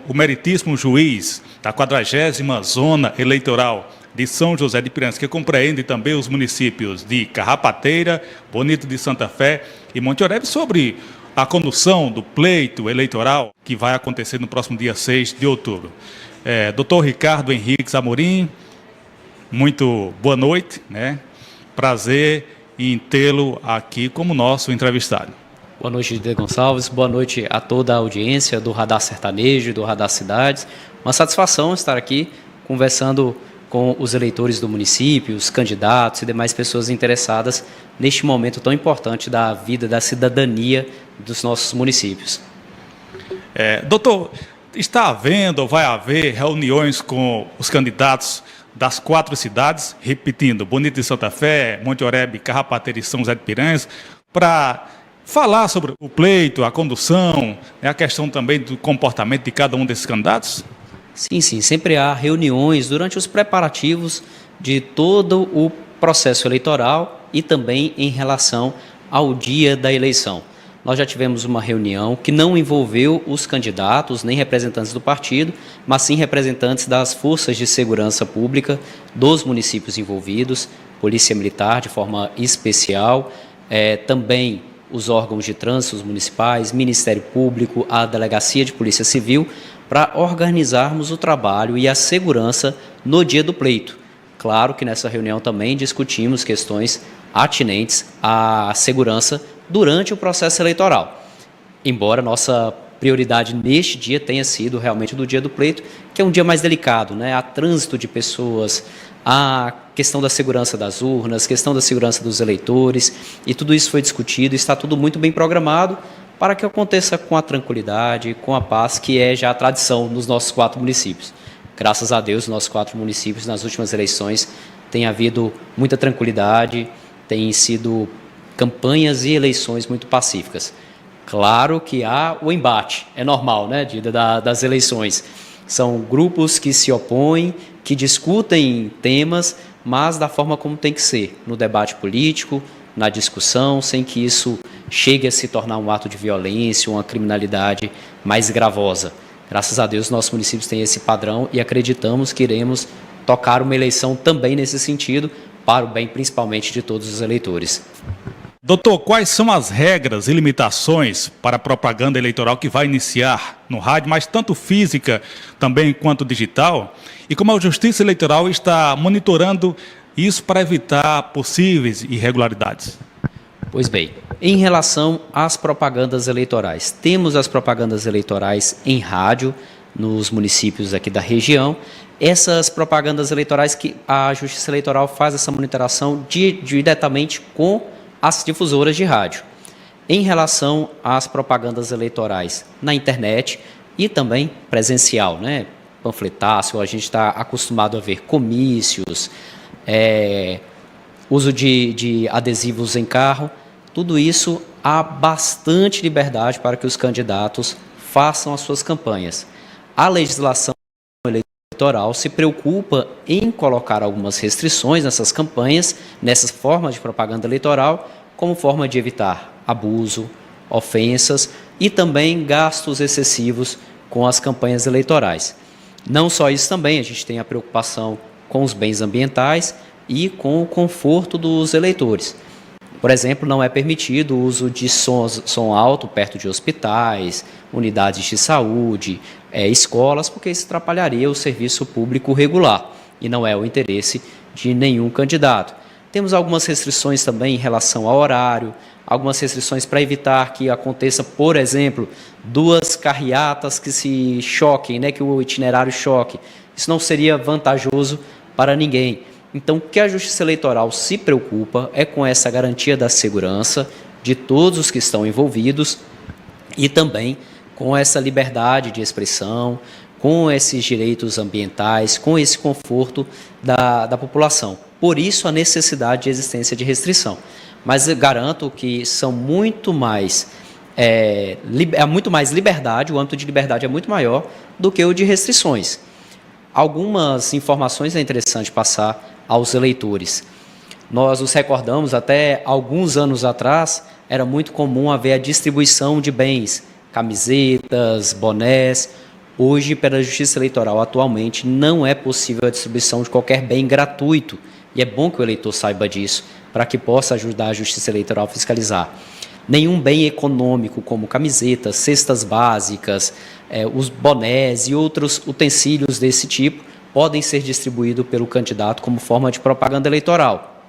o meritíssimo juiz da 40ª Zona Eleitoral de São José de Piranhas, que compreende também os municípios de Carrapateira, Bonito de Santa Fé e Monte Oreb, sobre a condução do pleito eleitoral que vai acontecer no próximo dia 6 de outubro. Doutor Ricardo Henriques Amorim, muito boa noite, né? Prazer em tê-lo aqui como nosso entrevistado. Boa noite, Dider Gonçalves. Boa noite a toda a audiência do Radar Sertanejo e do Radar Cidades. Uma satisfação estar aqui conversando com os eleitores do município, os candidatos e demais pessoas interessadas neste momento tão importante da vida, da cidadania dos nossos municípios. Doutor, está havendo ou vai haver reuniões com os candidatos das 4 cidades, repetindo, Bonito de Santa Fé, Monte Oreb, Carrapateira e São José de Piranhas, para falar sobre o pleito, a condução, a questão também do comportamento de cada um desses candidatos? Sim, sempre há reuniões durante os preparativos de todo o processo eleitoral e também em relação ao dia da eleição. Nós já tivemos uma reunião que não envolveu os candidatos, nem representantes do partido, mas sim representantes das forças de segurança pública dos municípios envolvidos, Polícia Militar de forma especial, também os órgãos de trânsito municipais, Ministério Público, a Delegacia de Polícia Civil, para organizarmos o trabalho e a segurança no dia do pleito. Claro que nessa reunião também discutimos questões atinentes à segurança durante o processo eleitoral. Embora nossa prioridade neste dia tenha sido realmente do dia do pleito, que é um dia mais delicado, né? Há trânsito de pessoas, a questão da segurança das urnas, questão da segurança dos eleitores, e tudo isso foi discutido, está tudo muito bem programado para que aconteça com a tranquilidade, com a paz, que é já a tradição nos nossos 4 municípios. Graças a Deus, nos nossos 4 municípios, nas últimas eleições, tem havido muita tranquilidade, tem sido campanhas e eleições muito pacíficas. Claro que há o embate, é normal, né, das eleições. São grupos que se opõem, que discutem temas, mas da forma como tem que ser, no debate político, na discussão, sem que isso chegue a se tornar um ato de violência, uma criminalidade mais gravosa. Graças a Deus, nossos municípios têm esse padrão e acreditamos que iremos tocar uma eleição também nesse sentido, para o bem principalmente de todos os eleitores. Doutor, quais são as regras e limitações para a propaganda eleitoral que vai iniciar no rádio, mas tanto física também quanto digital? E como a Justiça Eleitoral está monitorando isso para evitar possíveis irregularidades? Pois bem, em relação às propagandas eleitorais, temos as propagandas eleitorais em rádio, nos municípios aqui da região. Essas propagandas eleitorais que a Justiça Eleitoral faz essa monitoração diretamente com as difusoras de rádio. Em relação às propagandas eleitorais na internet e também presencial, né? Panfletácio, a gente está acostumado a ver comícios, uso de adesivos em carro, tudo isso há bastante liberdade para que os candidatos façam as suas campanhas. A legislação eleitoral se preocupa em colocar algumas restrições nessas campanhas, nessas formas de propaganda eleitoral, como forma de evitar abuso, ofensas e também gastos excessivos com as campanhas eleitorais. Não só isso também, a gente tem a preocupação com os bens ambientais e com o conforto dos eleitores. Por exemplo, não é permitido o uso de som alto perto de hospitais, unidades de saúde, escolas, porque isso atrapalharia o serviço público regular e não é o interesse de nenhum candidato. Temos algumas restrições também em relação ao horário, algumas restrições para evitar que aconteça, por exemplo, 2 carreatas que se choquem, né, que o itinerário choque. Isso não seria vantajoso para ninguém. Então, o que a Justiça Eleitoral se preocupa é com essa garantia da segurança de todos os que estão envolvidos e também com essa liberdade de expressão, com esses direitos ambientais, com esse conforto da população. Por isso, a necessidade de existência de restrição. Mas eu garanto que são muito mais liberdade, o âmbito de liberdade é muito maior do que o de restrições. Algumas informações é interessante passar aos eleitores. Nós nos recordamos, até alguns anos atrás, era muito comum haver a distribuição de bens, camisetas, bonés. Hoje, pela Justiça Eleitoral, atualmente, não é possível a distribuição de qualquer bem gratuito. E é bom que o eleitor saiba disso, para que possa ajudar a Justiça Eleitoral a fiscalizar. Nenhum bem econômico, como camisetas, cestas básicas, os bonés e outros utensílios desse tipo, podem ser distribuídos pelo candidato como forma de propaganda eleitoral.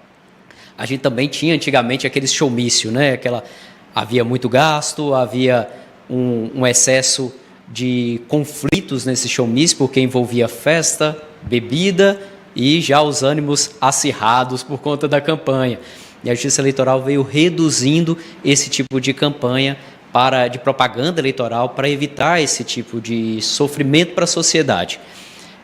A gente também tinha antigamente aqueles showmício, né? Havia muito gasto, havia um excesso de conflitos nesse showmício, porque envolvia festa, bebida e já os ânimos acirrados por conta da campanha. E a Justiça Eleitoral veio reduzindo esse tipo de campanha de propaganda eleitoral para evitar esse tipo de sofrimento para a sociedade.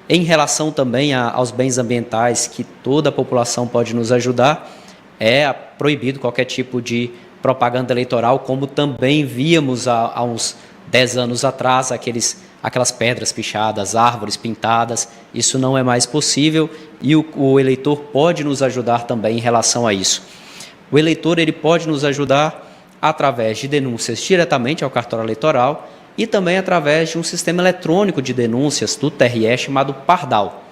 Em relação também aos bens ambientais, que toda a população pode nos ajudar, é proibido qualquer tipo de propaganda eleitoral, como também víamos há uns 10 anos atrás, aquelas pedras pichadas, árvores pintadas. Isso não é mais possível e o eleitor pode nos ajudar também em relação a isso. O eleitor ele pode nos ajudar através de denúncias diretamente ao cartório eleitoral e também através de um sistema eletrônico de denúncias do TRE chamado Pardal.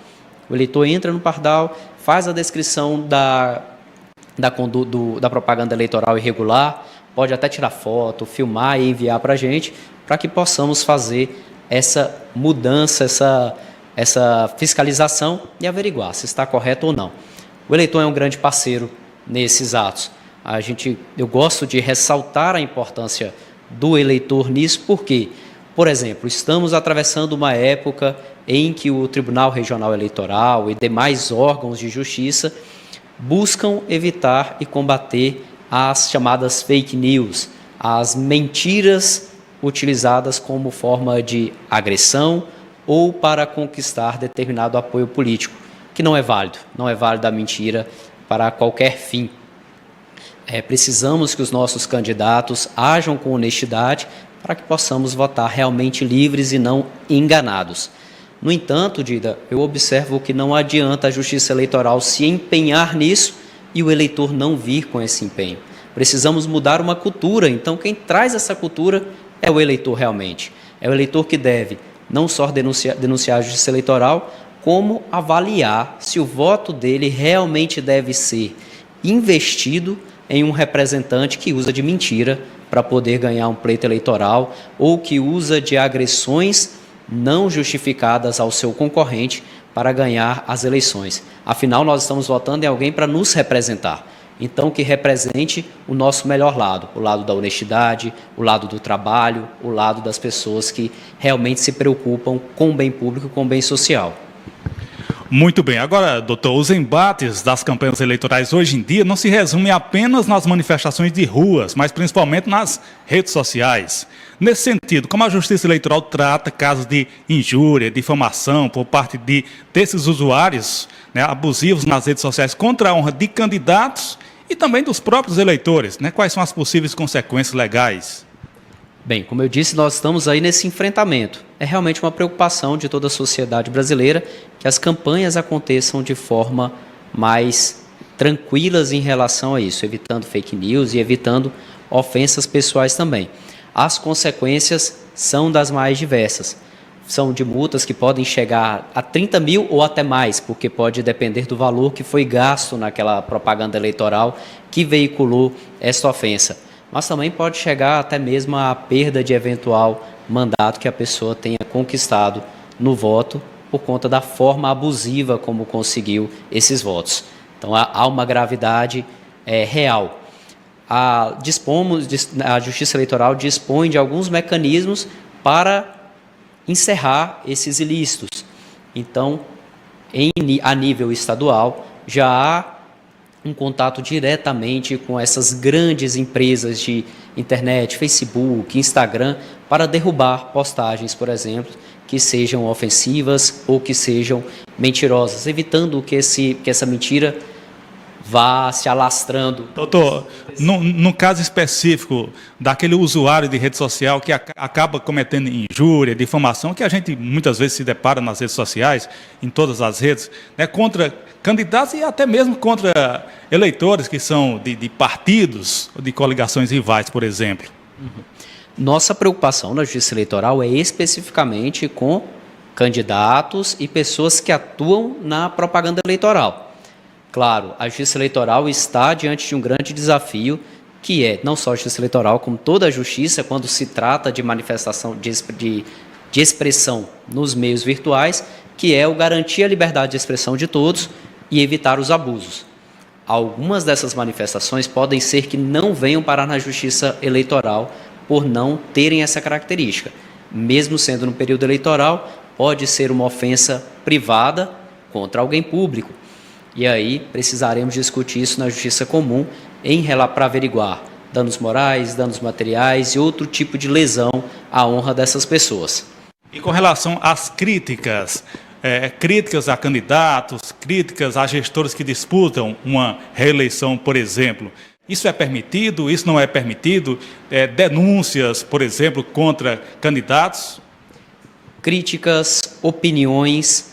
O eleitor entra no Pardal, faz a descrição da propaganda eleitoral irregular, pode até tirar foto, filmar e enviar para a gente, para que possamos fazer essa mudança, essa fiscalização e averiguar se está correto ou não. O eleitor é um grande parceiro nesses atos. Eu gosto de ressaltar a importância do eleitor nisso, porque, por exemplo, estamos atravessando uma época em que o Tribunal Regional Eleitoral e demais órgãos de justiça buscam evitar e combater as chamadas fake news, as mentiras utilizadas como forma de agressão ou para conquistar determinado apoio político, que não é válido a mentira para qualquer fim. Precisamos que os nossos candidatos ajam com honestidade para que possamos votar realmente livres e não enganados. No entanto, Dida, eu observo que não adianta a Justiça Eleitoral se empenhar nisso e o eleitor não vir com esse empenho. Precisamos mudar uma cultura, então quem traz essa cultura é o eleitor realmente. É o eleitor que deve não só denunciar a Justiça Eleitoral, como avaliar se o voto dele realmente deve ser investido em um representante que usa de mentira para poder ganhar um pleito eleitoral ou que usa de agressões não justificadas ao seu concorrente para ganhar as eleições. Afinal, nós estamos votando em alguém para nos representar. Então, que represente o nosso melhor lado, o lado da honestidade, o lado do trabalho, o lado das pessoas que realmente se preocupam com o bem público, com o bem social. Muito bem. Agora, doutor, os embates das campanhas eleitorais hoje em dia não se resumem apenas nas manifestações de ruas, mas principalmente nas redes sociais. Nesse sentido, como a Justiça Eleitoral trata casos de injúria, difamação por parte desses usuários, né, abusivos nas redes sociais contra a honra de candidatos e também dos próprios eleitores, né? Quais são as possíveis consequências legais? Bem, como eu disse, nós estamos aí nesse enfrentamento. É realmente uma preocupação de toda a sociedade brasileira que as campanhas aconteçam de forma mais tranquilas em relação a isso, evitando fake news e evitando ofensas pessoais também. As consequências são das mais diversas. São de multas que podem chegar a 30 mil ou até mais, porque pode depender do valor que foi gasto naquela propaganda eleitoral que veiculou essa ofensa. Mas também pode chegar até mesmo à perda de eventual mandato que a pessoa tenha conquistado no voto por conta da forma abusiva como conseguiu esses votos. Então, há uma gravidade real. A Justiça Eleitoral dispõe de alguns mecanismos para encerrar esses ilícitos. Então, a nível estadual, já há um contato diretamente com essas grandes empresas de internet, Facebook, Instagram, para derrubar postagens, por exemplo, que sejam ofensivas ou que sejam mentirosas, evitando que essa mentira vá se alastrando. Doutor, no caso específico daquele usuário de rede social que acaba cometendo injúria, difamação, que a gente muitas vezes se depara nas redes sociais, em todas as redes, né, contra candidatos e até mesmo contra eleitores que são de partidos ou de coligações rivais, por exemplo. Nossa preocupação na Justiça Eleitoral é especificamente com candidatos e pessoas que atuam na propaganda eleitoral. Claro, a Justiça Eleitoral está diante de um grande desafio, que é não só a Justiça Eleitoral, como toda a Justiça, quando se trata de manifestação de expressão nos meios virtuais, que é o garantir a liberdade de expressão de todos e evitar os abusos. Algumas dessas manifestações podem ser que não venham parar na Justiça Eleitoral por não terem essa característica. Mesmo sendo no período eleitoral, pode ser uma ofensa privada contra alguém público. E aí precisaremos discutir isso na Justiça Comum para averiguar danos morais, danos materiais e outro tipo de lesão à honra dessas pessoas. E com relação às críticas, críticas a candidatos, críticas a gestores que disputam uma reeleição, por exemplo, isso é permitido, isso não é permitido? Denúncias, por exemplo, contra candidatos? Críticas, opiniões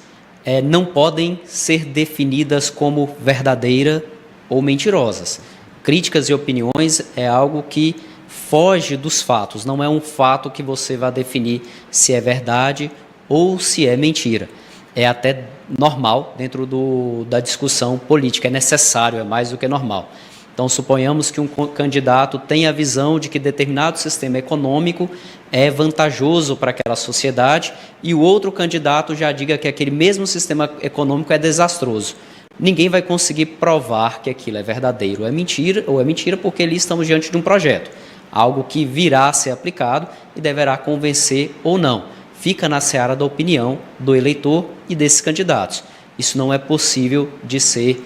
não podem ser definidas como verdadeira ou mentirosas. Críticas e opiniões é algo que foge dos fatos, não é um fato que você vai definir se é verdade ou se é mentira. É até normal dentro da discussão política, é necessário, é mais do que normal. Então, suponhamos que um candidato tenha a visão de que determinado sistema econômico é vantajoso para aquela sociedade e o outro candidato já diga que aquele mesmo sistema econômico é desastroso. Ninguém vai conseguir provar que aquilo é verdadeiro ou é mentira, porque ali estamos diante de um projeto, algo que virá a ser aplicado e deverá convencer ou não. Fica na seara da opinião do eleitor e desses candidatos. Isso não é possível de ser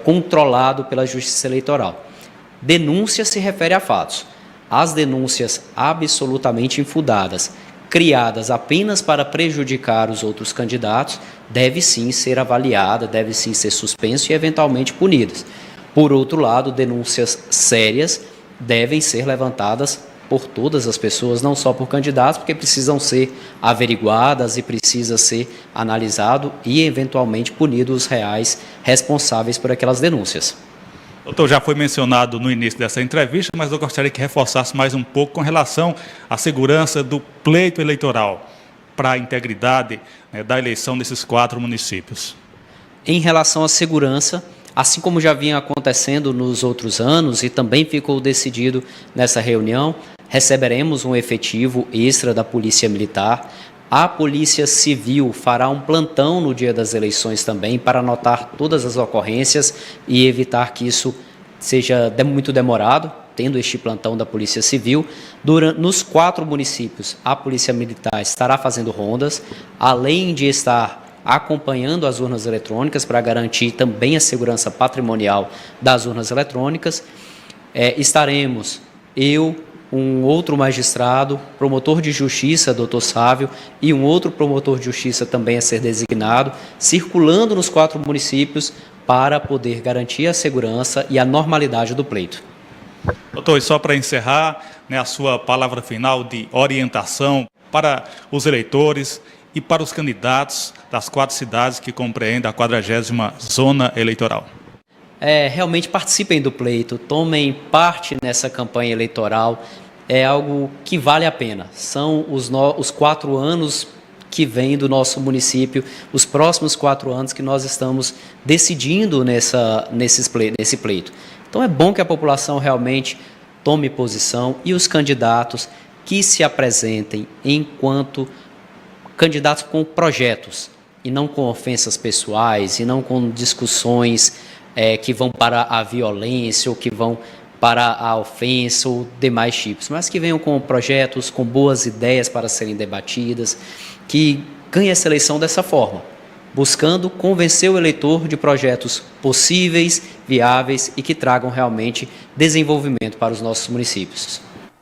controlado pela Justiça Eleitoral. Denúncia se refere a fatos. As denúncias absolutamente infundadas, criadas apenas para prejudicar os outros candidatos, deve sim ser avaliada, deve sim ser suspenso e eventualmente punidas. Por outro lado, denúncias sérias devem ser levantadas por todas as pessoas, não só por candidatos, porque precisam ser averiguadas e precisa ser analisado e eventualmente punidos os reais responsáveis por aquelas denúncias. Doutor, já foi mencionado no início dessa entrevista, mas eu gostaria que reforçasse mais um pouco com relação à segurança do pleito eleitoral para a integridade da eleição desses 4 municípios. Em relação à segurança, assim como já vinha acontecendo nos outros anos e também ficou decidido nessa reunião, receberemos um efetivo extra da Polícia Militar. A Polícia Civil fará um plantão no dia das eleições também para anotar todas as ocorrências e evitar que isso seja muito demorado, tendo este plantão da Polícia Civil. Nos 4 municípios, a Polícia Militar estará fazendo rondas, além de estar acompanhando as urnas eletrônicas para garantir também a segurança patrimonial das urnas eletrônicas. Estaremos um outro magistrado, promotor de justiça, doutor Sávio, e um outro promotor de justiça também a ser designado, circulando nos 4 municípios para poder garantir a segurança e a normalidade do pleito. Doutor, e só para encerrar, a sua palavra final de orientação para os eleitores e para os candidatos das 4 cidades que compreendem a 40ª zona eleitoral. Realmente participem do pleito, tomem parte nessa campanha eleitoral, é algo que vale a pena. São os 4 anos que vêm do nosso município, os próximos 4 anos que nós estamos decidindo nesse pleito. Então é bom que a população realmente tome posição e os candidatos que se apresentem enquanto candidatos com projetos e não com ofensas pessoais e não com discussões que vão para a violência ou que vão para a ofensa ou demais tipos, mas que venham com projetos, com boas ideias para serem debatidas, que ganhem essa eleição dessa forma, buscando convencer o eleitor de projetos possíveis, viáveis e que tragam realmente desenvolvimento para os nossos municípios.